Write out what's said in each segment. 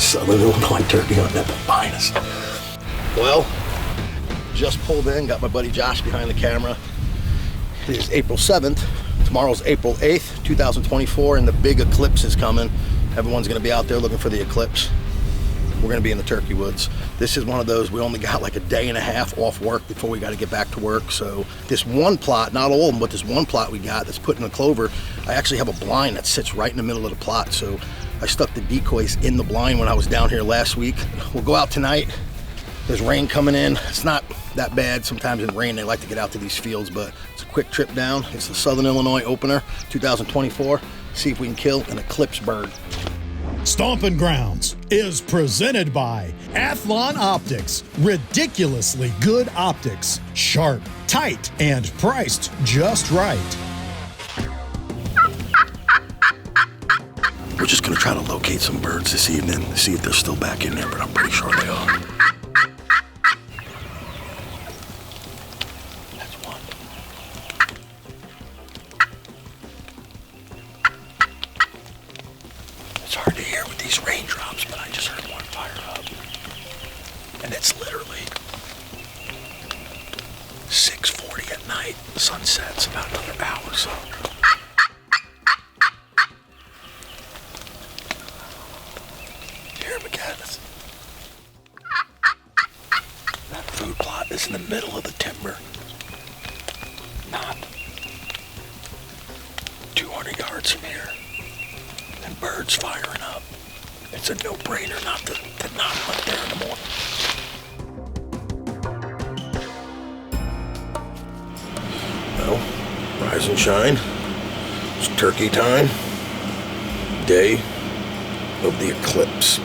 Southern Illinois turkey hunt at the finest. Well, just pulled in, got my buddy Josh behind the camera. It is April 7th. Tomorrow's April 8th, 2024, and the big eclipse is coming. Everyone's gonna be out there looking for the eclipse. We're gonna be in the turkey woods. This is one of those, we only got like a day and a half off work before we gotta get back to work. So this one plot, not all of them, but this one plot we got that's put in the clover, I actually have a blind that sits right in the middle of the plot. So I stuck the decoys in the blind when I was down here last week. We'll go out tonight. There's rain coming in. It's not that bad. Sometimes in rain, they like to get out to these fields, but it's a quick trip down. It's the Southern Illinois opener, 2024. See if we can kill an eclipse bird. Stompin' Grounds is presented by Athlon Optics. Ridiculously good optics. Sharp, tight, and priced just right. We're just gonna try to locate some birds this evening, see if they're still back in there, but I'm pretty sure they are. That's one. It's hard to hear with these raindrops, but I just heard one fire up. And it's literally 6:40 at night. The sun sets about another hour, so. Hear him again. That food plot is in the middle of the timber. Not 200 yards from here. And birds firing up. It's a no-brainer not to not hunt there in the morning. Well, rise and shine. It's turkey time. Day of the eclipse.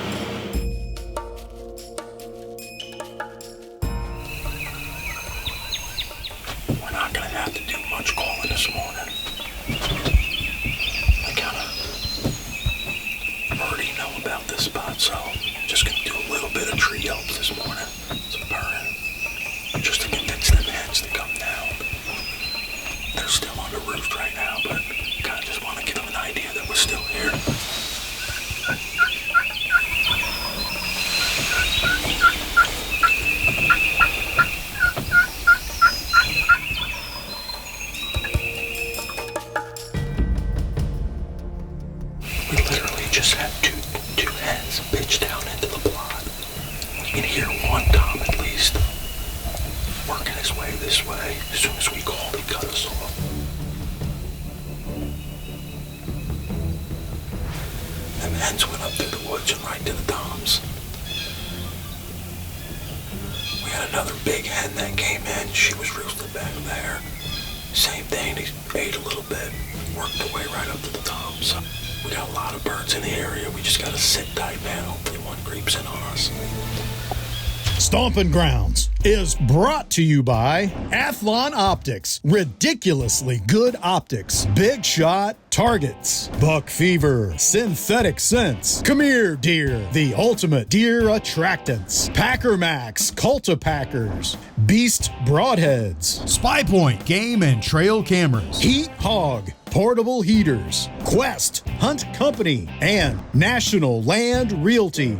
We're not gonna have to do much calling this morning. I kinda already know about this spot, so I'm just gonna do a little bit of tree yelps this morning. Some purring, just to convince them hens to come down. They're still on the roof right now, but kinda just wanna give them an idea that we're still here. We literally just had two hens pitch down into the plot. You can hear one tom at least working his way this way. As soon as we called, he cut us off. Them hens went up through the woods and right to the toms. We had another big hen that came in. She was roosted back there. Same thing, he ate a little bit, worked their way right up to the toms. We got a lot of birds in the area. We just gotta sit tight, man. Hopefully one creeps in on us. Stompin' Grounds is brought to you by Athlon Optics. Ridiculously good optics. Big shot targets. Buck fever. Synthetic scents. Come here, deer. The ultimate deer attractants. Packer Max. Cultipackers. Beast broadheads. Spy Point game and trail cameras. Heat Hog. Portable heaters. Quest Hunt Company. And National Land Realty.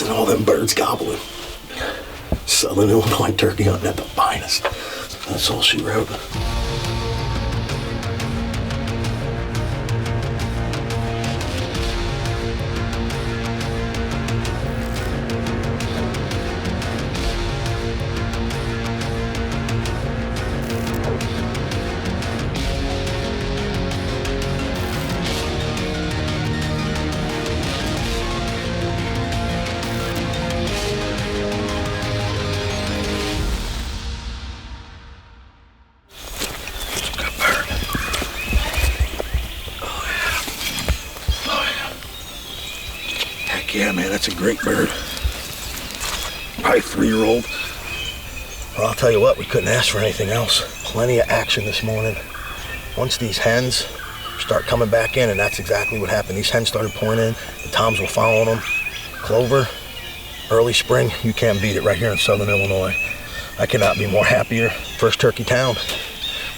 Listen to all them birds gobbling. Southern Illinois turkey hunting at the finest. That's all she wrote. Yeah, man, that's a great bird. Probably 3-year-old. Well, I'll tell you what, we couldn't ask for anything else. Plenty of action this morning. Once these hens start coming back in, and that's exactly what happened. These hens started pouring in, the toms were following them. Clover, early spring, you can't beat it right here in Southern Illinois. I cannot be more happier. First turkey town.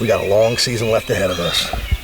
We got a long season left ahead of us.